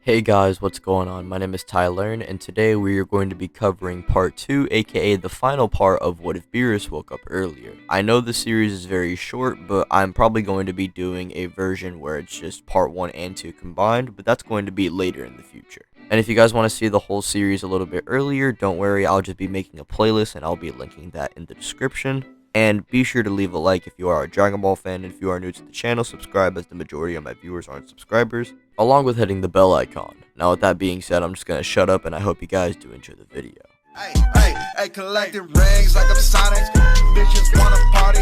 Hey guys, what's going on? My name is Tyler, and today we are going to be covering part 2, aka the final part of What If Beerus Woke Up Earlier. I know the series is very short, but I'm probably going to be doing a version where it's just part 1 and 2 combined, but that's going to be later in the future. And if you guys want to see the whole series a little bit earlier, don't worry, I'll just be making a playlist and I'll be linking that in the description. And be sure to leave a like if you are a Dragon Ball fan, and if you are new to the channel, subscribe as the majority of my viewers aren't subscribers, along with hitting the bell icon. Now with that being said, I'm just gonna shut up and I hope you guys do enjoy the video. Hey, collecting rings like I'm Sonic. Bitches wanna party.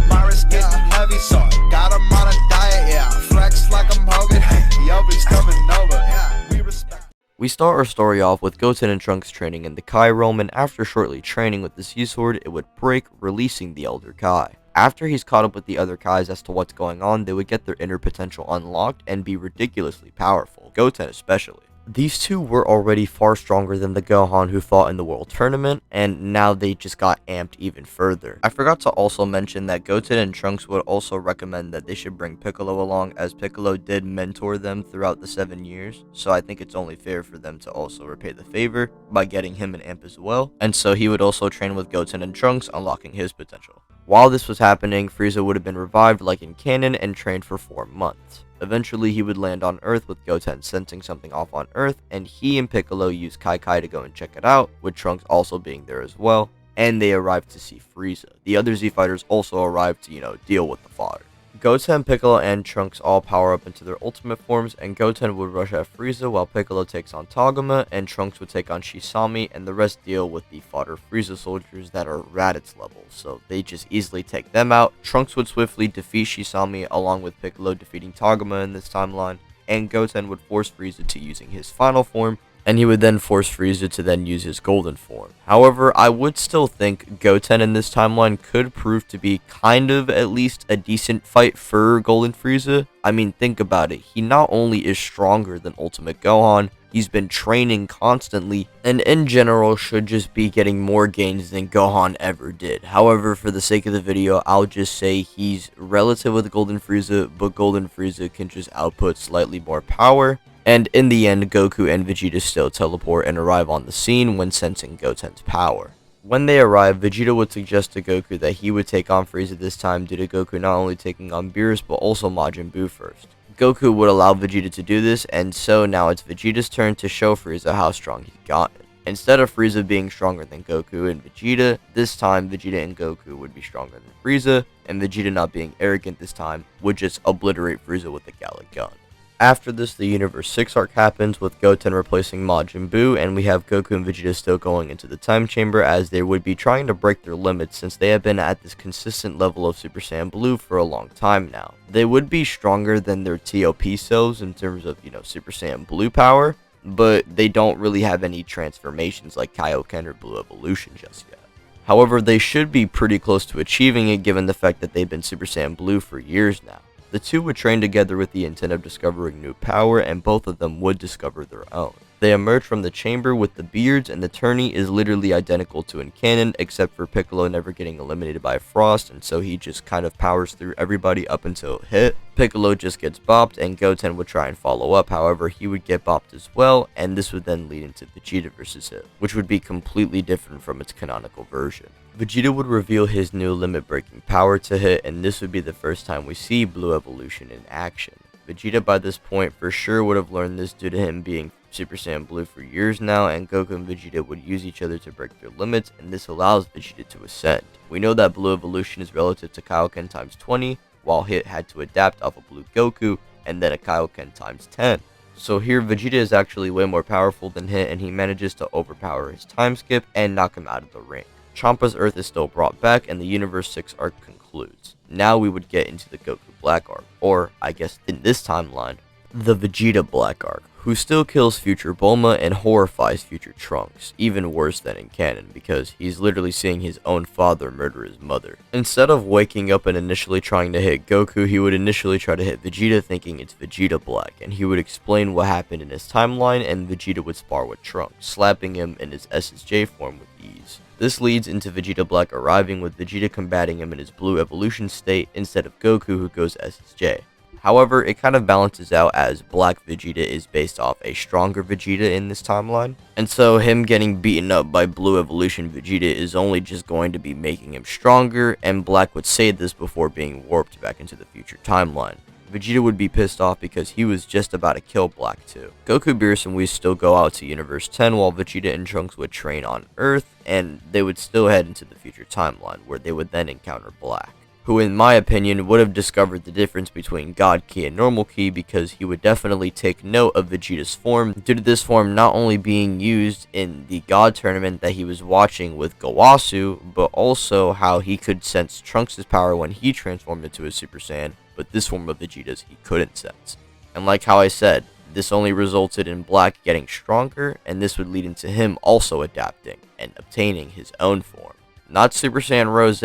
Virus getting heavy, so I got 'em on a diet, yeah. Flex like I'm Hogan. Yobi's coming over, yeah. We respect. We start our story off with Goten and Trunks training in the Kai realm, and after shortly training with the Sea Sword, it would break, releasing the Elder Kai. After he's caught up with the other Kais as to what's going on, they would get their inner potential unlocked and be ridiculously powerful, Goten especially. These two were already far stronger than the Gohan who fought in the World Tournament, and now they just got amped even further. I forgot to also mention that Goten and Trunks would also recommend that they should bring Piccolo along, as Piccolo did mentor them throughout the 7 years, so I think it's only fair for them to also repay the favor by getting him an amp as well, and so he would also train with Goten and Trunks, unlocking his potential. While this was happening, Frieza would have been revived like in canon and trained for 4 months. Eventually, he would land on Earth with Goten sensing something off on Earth, and he and Piccolo use Kai Kai to go and check it out, with Trunks also being there as well, and they arrived to see Frieza. The other Z Fighters also arrived to, deal with the fodder. Goten, Piccolo, and Trunks all power up into their ultimate forms, and Goten would rush at Frieza while Piccolo takes on Togama, and Trunks would take on Shisami, and the rest deal with the fodder Frieza soldiers that are Raditz level, so they just easily take them out. Trunks would swiftly defeat Shisami along with Piccolo defeating Togama in this timeline, and Goten would force Frieza to using his final form, and he would then force Frieza to then use his golden form. However, I would still think Goten in this timeline could prove to be kind of at least a decent fight for Golden Frieza. I mean, think about it. He not only is stronger than Ultimate Gohan, he's been training constantly, and in general should just be getting more gains than Gohan ever did. However, for the sake of the video, I'll just say he's relative with Golden Frieza, but Golden Frieza can just output slightly more power. And in the end, Goku and Vegeta still teleport and arrive on the scene when sensing Goten's power. When they arrive, Vegeta would suggest to Goku that he would take on Frieza this time due to Goku not only taking on Beerus but also Majin Buu first. Goku would allow Vegeta to do this, and so now it's Vegeta's turn to show Frieza how strong he's gotten. Instead of Frieza being stronger than Goku and Vegeta, this time Vegeta and Goku would be stronger than Frieza, and Vegeta, not being arrogant this time, would just obliterate Frieza with the Gallic Gun. After this, the Universe 6 arc happens, with Goten replacing Majin Buu, and we have Goku and Vegeta still going into the time chamber, as they would be trying to break their limits since they have been at this consistent level of Super Saiyan Blue for a long time now. They would be stronger than their TOP selves in terms of, Super Saiyan Blue power, but they don't really have any transformations like Kaioken or Blue Evolution just yet. However, they should be pretty close to achieving it given the fact that they've been Super Saiyan Blue for years now. The two would train together with the intent of discovering new power, and both of them would discover their own. They emerge from the chamber with the beards, and the tourney is literally identical to in canon, except for Piccolo never getting eliminated by Frost, and so he just kind of powers through everybody up until it hit. Piccolo just gets bopped, and Goten would try and follow up, however he would get bopped as well, and this would then lead into Vegeta vs. Hit, which would be completely different from its canonical version. Vegeta would reveal his new limit-breaking power to Hit, and this would be the first time we see Blue Evolution in action. Vegeta by this point for sure would have learned this due to him being Super Saiyan Blue for years now, and Goku and Vegeta would use each other to break their limits, and this allows Vegeta to ascend. We know that Blue Evolution is relative to Kaioken times 20, while Hit had to adapt off of Blue Goku, and then a Kaioken times 10. So here Vegeta is actually way more powerful than Hit, and he manages to overpower his time skip and knock him out of the ring. Champa's Earth is still brought back, and the Universe 6 arc concludes. Now we would get into the Goku Black arc, or I guess in this timeline, the Vegeta Black arc, who still kills future Bulma and horrifies future Trunks, even worse than in canon, because he's literally seeing his own father murder his mother. Instead of waking up and initially trying to hit Goku, he would initially try to hit Vegeta thinking it's Vegeta Black, and he would explain what happened in his timeline, and Vegeta would spar with Trunks, slapping him in his SSJ form with ease. This leads into Vegeta Black arriving, with Vegeta combating him in his Blue Evolution state instead of Goku, who goes SSJ. However, it kind of balances out as Black Vegeta is based off a stronger Vegeta in this timeline, and so him getting beaten up by Blue Evolution Vegeta is only just going to be making him stronger, and Black would say this before being warped back into the future timeline. Vegeta would be pissed off because he was just about to kill Black too. Goku, Beerus, and Whis still go out to Universe 10 while Vegeta and Trunks would train on Earth, and they would still head into the future timeline where they would then encounter Black, who in my opinion would have discovered the difference between God Ki and normal Ki, because he would definitely take note of Vegeta's form due to this form not only being used in the God tournament that he was watching with Gowasu, but also how he could sense Trunks' power when he transformed into a Super Saiyan, but this form of Vegeta's he couldn't sense. And like how I said, this only resulted in Black getting stronger, and this would lead into him also adapting and obtaining his own form. Not Super Saiyan Rose,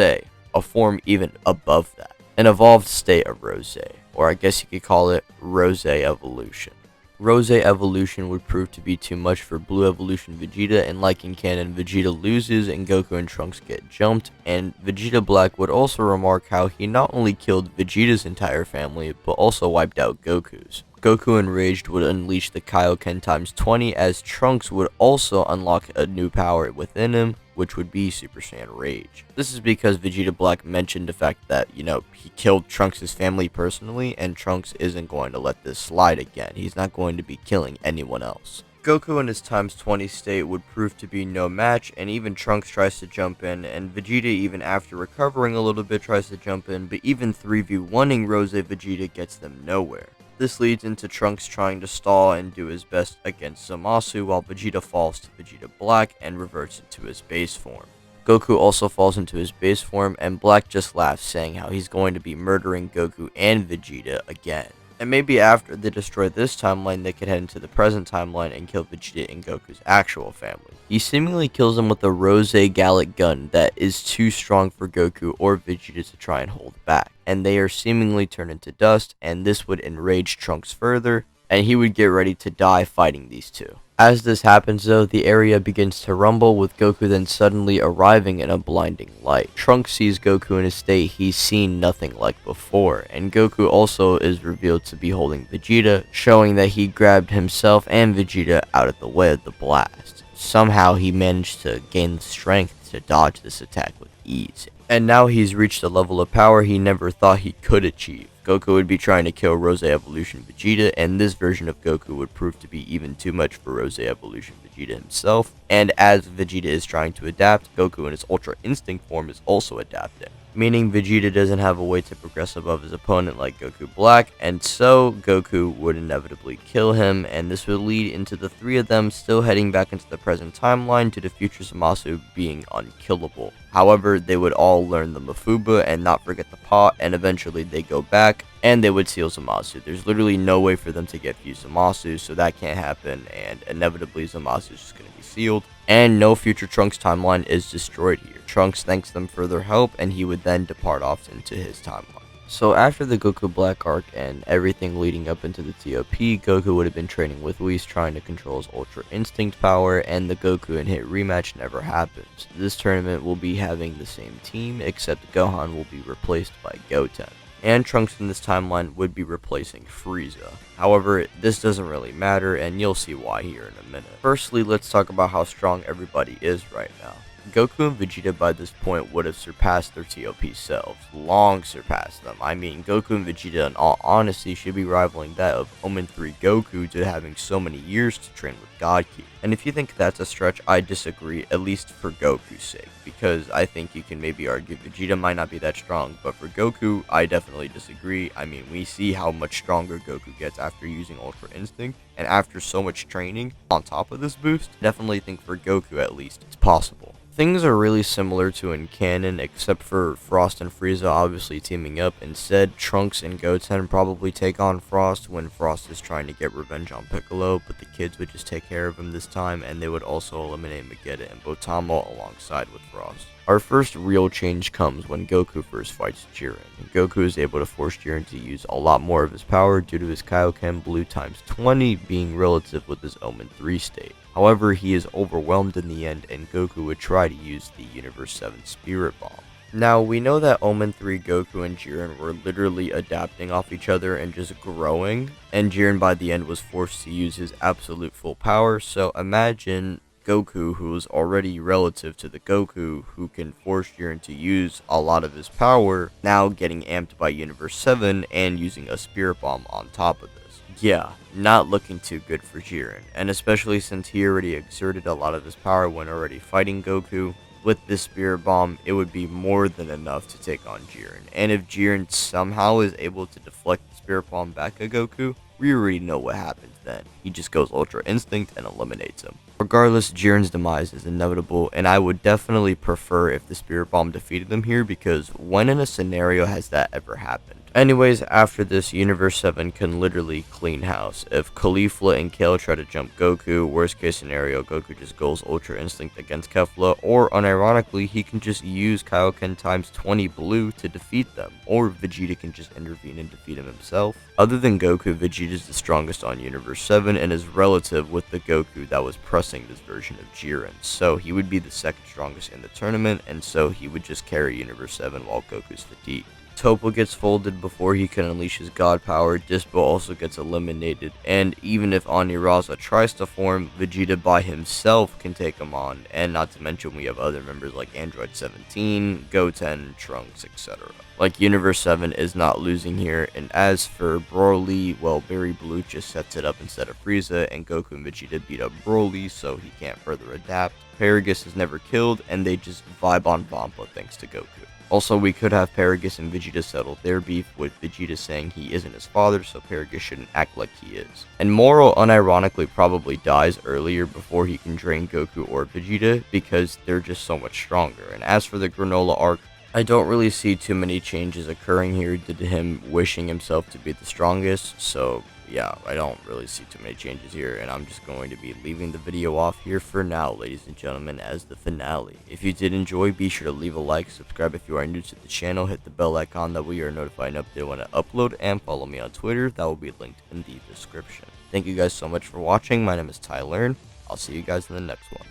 a form even above that. An evolved state of Rose, or I guess you could call it Rose Evolution. Rose Evolution would prove to be too much for Blue Evolution Vegeta, and like in canon, Vegeta loses and Goku and Trunks get jumped, and Vegeta Black would also remark how he not only killed Vegeta's entire family, but also wiped out Goku's. Goku enraged would unleash the Kaioken times 20, as Trunks would also unlock a new power within him, which would be Super Saiyan Rage. This is because Vegeta Black mentioned the fact that, he killed Trunks' family personally, and Trunks isn't going to let this slide again. He's not going to be killing anyone else. Goku in his times 20 state would prove to be no match, and even Trunks tries to jump in, and Vegeta, even after recovering a little bit, tries to jump in, but even 3v1ing Rose Vegeta gets them nowhere. This leads into Trunks trying to stall and do his best against Zamasu, while Vegeta falls to Vegeta Black and reverts into his base form. Goku also falls into his base form, and Black just laughs, saying how he's going to be murdering Goku and Vegeta again. And maybe after they destroy this timeline, they could head into the present timeline and kill Vegeta and Goku's actual family. He seemingly kills them with a Rose Gallic gun that is too strong for Goku or Vegeta to try and hold back, and they are seemingly turned into dust, and this would enrage Trunks further, and he would get ready to die fighting these two. As this happens though, the area begins to rumble, with Goku then suddenly arriving in a blinding light. Trunks sees Goku in a state he's seen nothing like before, and Goku also is revealed to be holding Vegeta, showing that he grabbed himself and Vegeta out of the way of the blast. Somehow he managed to gain the strength to dodge this attack with ease, and now he's reached a level of power he never thought he could achieve. Goku would be trying to kill Rose Evolution Vegeta, and this version of Goku would prove to be even too much for Rose Evolution Vegeta himself, and as Vegeta is trying to adapt, Goku in his Ultra Instinct form is also adapting, meaning Vegeta doesn't have a way to progress above his opponent like Goku Black, and so Goku would inevitably kill him, and this would lead into the three of them still heading back into the present timeline to the future Zamasu being unkillable. However, they would all learn the Mafuba and not forget the pot, and eventually they go back and they would seal Zamasu. There's literally no way for them to get fused Zamasu, so that can't happen, and inevitably Zamasu is just going to be sealed, and no future Trunks timeline is destroyed here. Trunks thanks them for their help, and he would then depart off into his timeline. So after the Goku Black arc and everything leading up into the TOP, Goku would have been training with Whis trying to control his Ultra Instinct power, and the Goku and Hit rematch never happens. This tournament will be having the same team, except Gohan will be replaced by Goten, and Trunks in this timeline would be replacing Frieza. However, this doesn't really matter, and you'll see why here in a minute. Firstly, let's talk about how strong everybody is right now. Goku and Vegeta by this point would have surpassed their TOP selves, long surpassed them. I mean, Goku and Vegeta in all honesty should be rivaling that of Omen 3 Goku to having so many years to train with God Ki. And if you think that's a stretch, I disagree, at least for Goku's sake, because I think you can maybe argue Vegeta might not be that strong, but for Goku, I definitely disagree. I mean, we see how much stronger Goku gets after using Ultra Instinct, and after so much training on top of this boost, definitely think for Goku at least, it's possible. Things are really similar to in canon, except for Frost and Frieza obviously teaming up. Instead, Trunks and Goten probably take on Frost when Frost is trying to get revenge on Piccolo, but the kids would just take care of him this time, and they would also eliminate Vegeta and Botamo alongside with Frost. Our first real change comes when Goku first fights Jiren. Goku is able to force Jiren to use a lot more of his power due to his Kaioken Blue times 20 being relative with his Omen 3 state. However, he is overwhelmed in the end, and Goku would try to use the Universe 7 Spirit Bomb. Now, we know that Omen 3 Goku and Jiren were literally adapting off each other and just growing, and Jiren by the end was forced to use his absolute full power, so imagine Goku, who is already relative to the Goku who can force Jiren to use a lot of his power, now getting amped by Universe 7 and using a Spirit Bomb on top of this. Yeah, not looking too good for Jiren, and especially since he already exerted a lot of his power when already fighting Goku. With this Spirit Bomb, it would be more than enough to take on Jiren, and if Jiren somehow is able to deflect the Spirit Bomb back at Goku, we already know what happens then. He just goes Ultra Instinct and eliminates him. Regardless, Jiren's demise is inevitable, and I would definitely prefer if the Spirit Bomb defeated him here, because when in a scenario has that ever happened? Anyways, after this, Universe 7 can literally clean house. If Caulifla and Kale try to jump Goku, worst case scenario, Goku just goes Ultra Instinct against Kefla, or unironically, he can just use Kaioken times 20 blue to defeat them, or Vegeta can just intervene and defeat him himself. Other than Goku, Vegeta is the strongest on Universe 7 and is relative with the Goku that was pressing this version of Jiren, so he would be the second strongest in the tournament, and so he would just carry Universe 7 while Goku's fatigued. Toppo gets folded before he can unleash his god power, Dispo also gets eliminated, and even if Oniraza tries to form, Vegeta by himself can take him on, and not to mention we have other members like Android 17, Goten, Trunks, etc. Like, Universe 7 is not losing here, and as for Broly, well, Barry Blue just sets it up instead of Frieza, and Goku and Vegeta beat up Broly, so he can't further adapt. Paragus is never killed, and they just vibe on Vampa thanks to Goku. Also, we could have Paragus and Vegeta settle their beef, with Vegeta saying he isn't his father, so Paragus shouldn't act like he is. And Moro unironically probably dies earlier before he can drain Goku or Vegeta, because they're just so much stronger. And as for the Granola arc, I don't really see too many changes occurring here due to him wishing himself to be the strongest, so yeah, I don't really see too many changes here, and I'm just going to be leaving the video off here for now, ladies and gentlemen, as the finale. If you did enjoy, be sure to leave a like, subscribe if you are new to the channel, hit the bell icon that way you are notified and updated when I upload, and follow me on Twitter, that will be linked in the description. Thank you guys so much for watching. My name is Tyler, I'll see you guys in the next one.